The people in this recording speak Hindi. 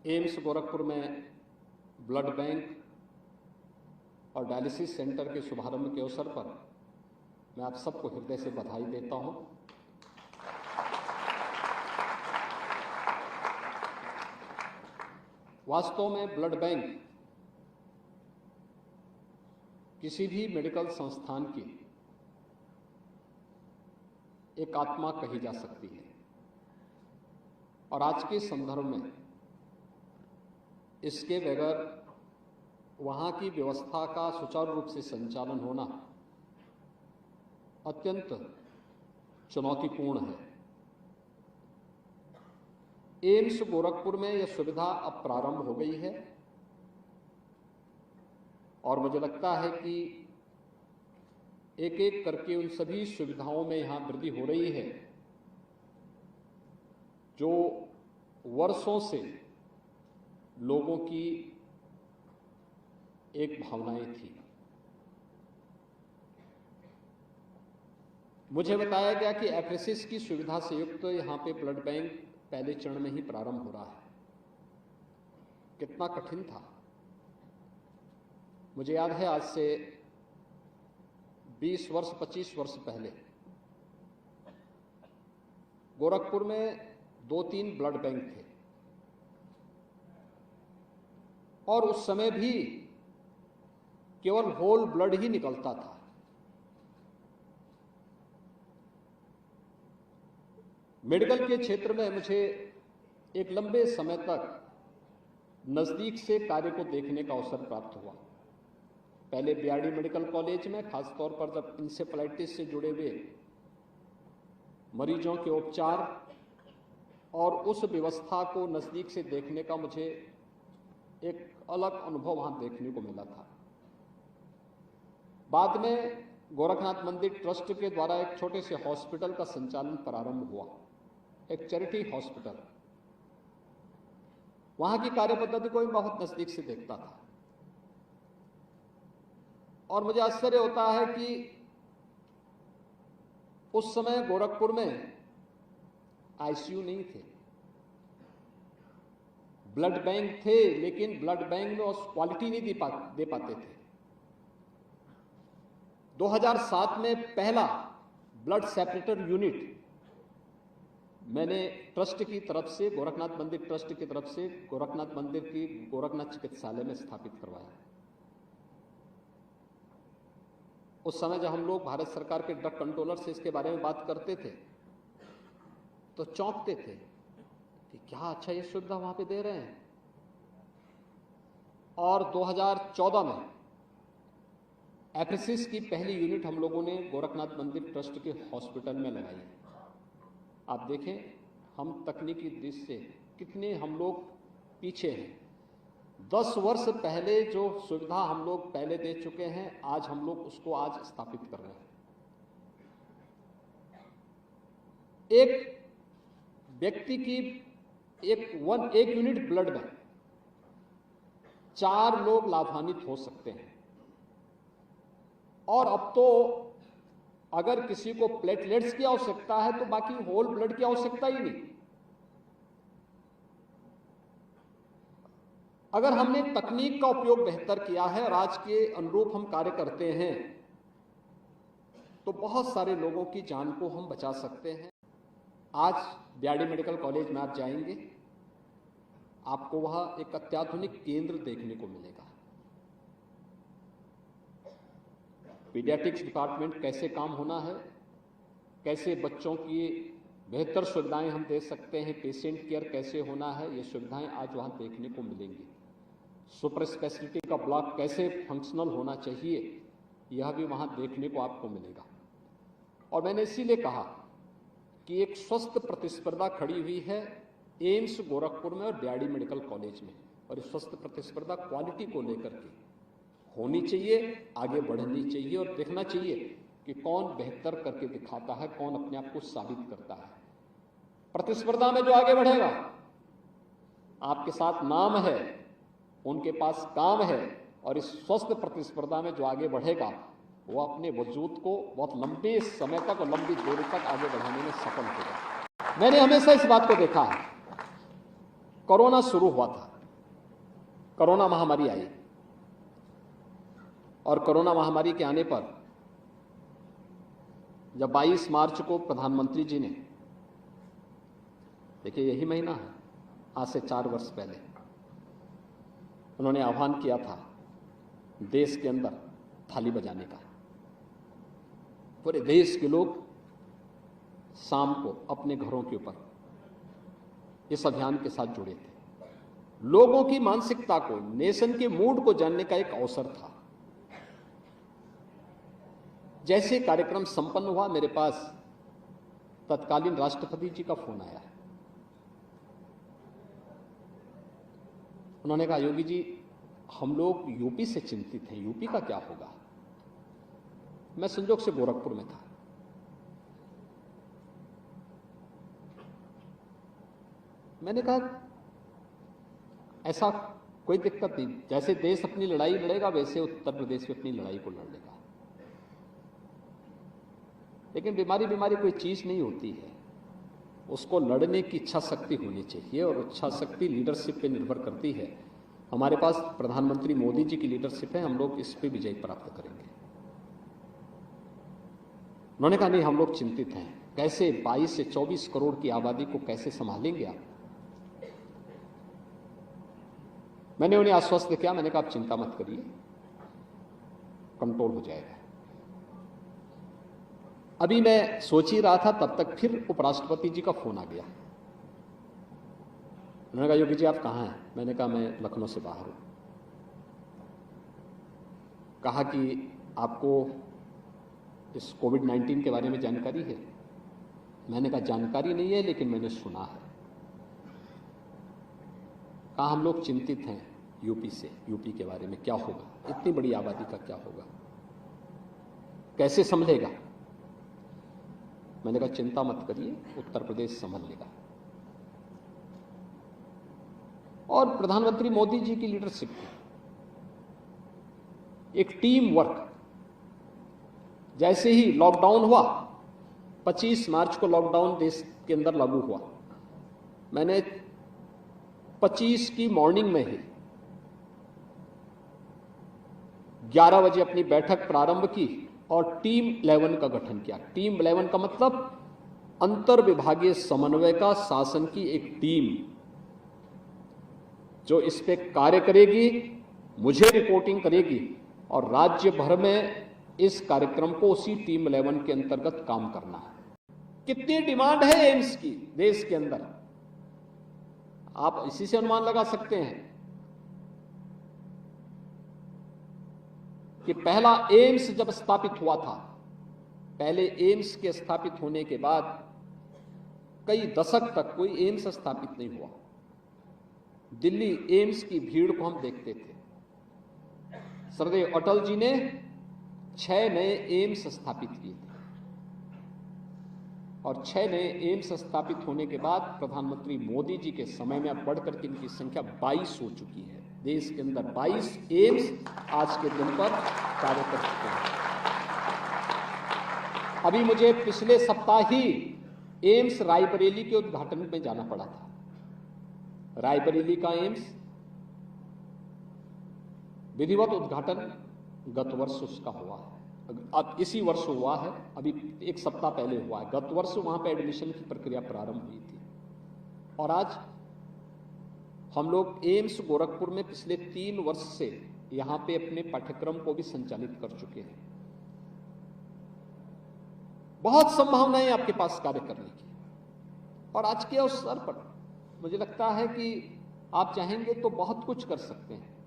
एम्स गोरखपुर में ब्लड बैंक और डायलिसिस सेंटर के शुभारंभ के अवसर पर मैं आप सबको हृदय से बधाई देता हूं। वास्तव में ब्लड बैंक किसी भी मेडिकल संस्थान की एक आत्मा कही जा सकती है और आज के संदर्भ में इसके बगैर वहां की व्यवस्था का सुचारू रूप से संचालन होना अत्यंत चुनौतीपूर्ण है। एम्स गोरखपुर में यह सुविधा अब प्रारंभ हो गई है और मुझे लगता है कि एक एक करके उन सभी सुविधाओं में यहां वृद्धि हो रही है जो वर्षों से लोगों की एक भावनाएं थी। मुझे बताया गया कि एफरेसिस की सुविधा से युक्त यहां पे ब्लड बैंक पहले चरण में ही प्रारंभ हो रहा है। कितना कठिन था। मुझे याद है आज से 20 वर्ष 25 वर्ष पहले गोरखपुर में 2-3 ब्लड बैंक थे और उस समय भी केवल होल ब्लड ही निकलता था। मेडिकल के क्षेत्र में मुझे एक लंबे समय तक नजदीक से कार्य को देखने का अवसर प्राप्त हुआ। पहले बीआरडी मेडिकल कॉलेज में खासतौर पर जब इंसेफेलाइटिस से जुड़े हुए मरीजों के उपचार और उस व्यवस्था को नजदीक से देखने का मुझे एक अलग अनुभव वहां देखने को मिला था। बाद में गोरखनाथ मंदिर ट्रस्ट के द्वारा एक छोटे से हॉस्पिटल का संचालन प्रारंभ हुआ, एक चैरिटी हॉस्पिटल। वहां की कार्य पद्धति को भी बहुत नजदीक से देखता था और मुझे आश्चर्य होता है कि उस समय गोरखपुर में आईसीयू नहीं थे, ब्लड बैंक थे, लेकिन ब्लड बैंक में उस क्वालिटी नहीं दे पाते थे। 2007 में पहला ब्लड सेपरेटर यूनिट मैंने ट्रस्ट की तरफ से, गोरखनाथ मंदिर ट्रस्ट की तरफ से गोरखनाथ मंदिर की गोरखनाथ चिकित्सालय में स्थापित करवाया। उस समय जब हम लोग भारत सरकार के ड्रग कंट्रोलर से इसके बारे में बात करते थे तो चौंकते थे कि क्या अच्छा ये सुविधा वहां पे दे रहे हैं। और 2014 में एफरेसिस की पहली यूनिट हम लोगों ने गोरखनाथ मंदिर ट्रस्ट के हॉस्पिटल में लगाई। आप देखें हम तकनीकी दृष्टि से कितने हम लोग पीछे हैं। 10 वर्ष पहले जो सुविधा हम लोग पहले दे चुके हैं, आज हम लोग उसको आज स्थापित कर रहे हैं। एक व्यक्ति की एक यूनिट ब्लड में 4 लोग लाभान्वित हो सकते हैं और अब तो अगर किसी को प्लेटलेट्स की आवश्यकता है तो बाकी होल ब्लड की आवश्यकता ही नहीं। अगर हमने तकनीक का उपयोग बेहतर किया है और आज के अनुरूप हम कार्य करते हैं तो बहुत सारे लोगों की जान को हम बचा सकते हैं। आज बीआरडी मेडिकल कॉलेज में आप जाएंगे, आपको वहां एक अत्याधुनिक केंद्र देखने को मिलेगा। पीडियाट्रिक्स डिपार्टमेंट कैसे काम होना है, कैसे बच्चों की बेहतर सुविधाएं हम दे सकते हैं, पेशेंट केयर कैसे होना है, ये सुविधाएं आज वहां देखने को मिलेंगी। सुपर स्पेशलिटी का ब्लॉक कैसे फंक्शनल होना चाहिए, यह भी वहां देखने को आपको मिलेगा। और मैंने इसीलिए कहा कि एक स्वस्थ प्रतिस्पर्धा खड़ी हुई है एम्स गोरखपुर में और बीआरडी मेडिकल कॉलेज में, और इस स्वस्थ प्रतिस्पर्धा क्वालिटी को लेकर के होनी चाहिए, आगे बढ़नी चाहिए और देखना चाहिए कि कौन बेहतर करके दिखाता है, कौन अपने आप को साबित करता है। प्रतिस्पर्धा में जो आगे बढ़ेगा, आपके साथ नाम है, उनके पास काम है, और इस स्वस्थ प्रतिस्पर्धा में जो आगे बढ़ेगा वो अपने वजूद को बहुत लंबे समय तक और लंबी दूरी तक आगे बढ़ाने में सफल होगा। मैंने हमेशा इस बात को देखा है, कोरोना शुरू हुआ था, कोरोना महामारी आई और कोरोना महामारी के आने पर जब 22 मार्च को प्रधानमंत्री जी ने, देखिए यही महीना है, आज से 4 वर्ष पहले उन्होंने आह्वान किया था देश के अंदर थाली बजाने का। पूरे देश के लोग शाम को अपने घरों के ऊपर इस अभियान के साथ जुड़े थे। लोगों की मानसिकता को, नेशन के मूड को जानने का एक अवसर था। जैसे कार्यक्रम संपन्न हुआ, मेरे पास तत्कालीन राष्ट्रपति जी का फोन आया। उन्होंने कहा, योगी जी हम लोग यूपी से चिंतित हैं, यूपी का क्या होगा। मैं संजोग से गोरखपुर में था। मैंने कहा ऐसा कोई दिक्कत नहीं, जैसे देश अपनी लड़ाई लड़ेगा वैसे उत्तर प्रदेश भी अपनी लड़ाई को लड़ लेगा। लेकिन बीमारी कोई चीज नहीं होती है, उसको लड़ने की इच्छा शक्ति होनी चाहिए और इच्छा शक्ति लीडरशिप पे निर्भर करती है। हमारे पास प्रधानमंत्री मोदी जी की लीडरशिप है, हम लोग इस पे विजय प्राप्त करेंगे। उन्होंने कहा नहीं, हम लोग चिंतित हैं, कैसे 22 से 24 करोड़ की आबादी को कैसे संभालेंगे आप। मैंने उन्हें आश्वस्त किया, मैंने कहा आप चिंता मत करिए, कंट्रोल हो जाएगा। अभी मैं सोच ही रहा था, तब तक फिर उपराष्ट्रपति जी का फोन आ गया। उन्होंने कहा योगी जी आप कहाँ हैं। मैंने कहा मैं लखनऊ से बाहर हूं। कहा कि आपको इस कोविड-19 के बारे में जानकारी है। मैंने कहा जानकारी नहीं है, लेकिन मैंने सुना है। कहा हम लोग चिंतित हैं यूपी से, यूपी के बारे में क्या होगा, इतनी बड़ी आबादी का क्या होगा, कैसे संभलेगा। मैंने कहा चिंता मत करिए, उत्तर प्रदेश संभल लेगा। और प्रधानमंत्री मोदी जी की लीडरशिप में एक टीम वर्क, जैसे ही लॉकडाउन हुआ, 25 मार्च को लॉकडाउन देश के अंदर लागू हुआ, मैंने 25 की मॉर्निंग में ही 11 बजे अपनी बैठक प्रारंभ की और टीम 11 का गठन किया। टीम 11 का मतलब अंतर विभागीय समन्वय का, शासन की एक टीम जो इस पे कार्य करेगी, मुझे रिपोर्टिंग करेगी और राज्य भर में इस कार्यक्रम को उसी टीम 11 के अंतर्गत काम करना है। कितनी डिमांड है एम्स की देश के अंदर, आप इसी से अनुमान लगा सकते हैं कि पहला एम्स जब स्थापित हुआ था, पहले एम्स के स्थापित होने के बाद कई दशक तक कोई एम्स स्थापित नहीं हुआ। दिल्ली एम्स की भीड़ को हम देखते थे। श्रद्धेय अटल जी ने 6 नए एम्स स्थापित किए थे और 6 नए एम्स स्थापित होने के बाद प्रधानमंत्री मोदी जी के समय में अब बढ़कर के इनकी संख्या 22 हो चुकी है। देश के अंदर 22 एम्स आज के दिन पर कार्य कर चुके हैं। अभी मुझे पिछले सप्ताह ही एम्स रायबरेली के उद्घाटन में जाना पड़ा था। रायबरेली का एम्स विधिवत उद्घाटन गत वर्ष उसका हुआ है, अब इसी वर्ष हुआ है, अभी 1 सप्ताह पहले हुआ है। गत वर्ष वहां पे एडमिशन की प्रक्रिया प्रारंभ हुई थी और आज हम लोग एम्स गोरखपुर में पिछले 3 वर्ष से यहां पे अपने पाठ्यक्रम को भी संचालित कर चुके हैं। बहुत संभावनाएं आपके पास कार्य करने की, और आज के अवसर पर मुझे लगता है कि आप चाहेंगे तो बहुत कुछ कर सकते हैं।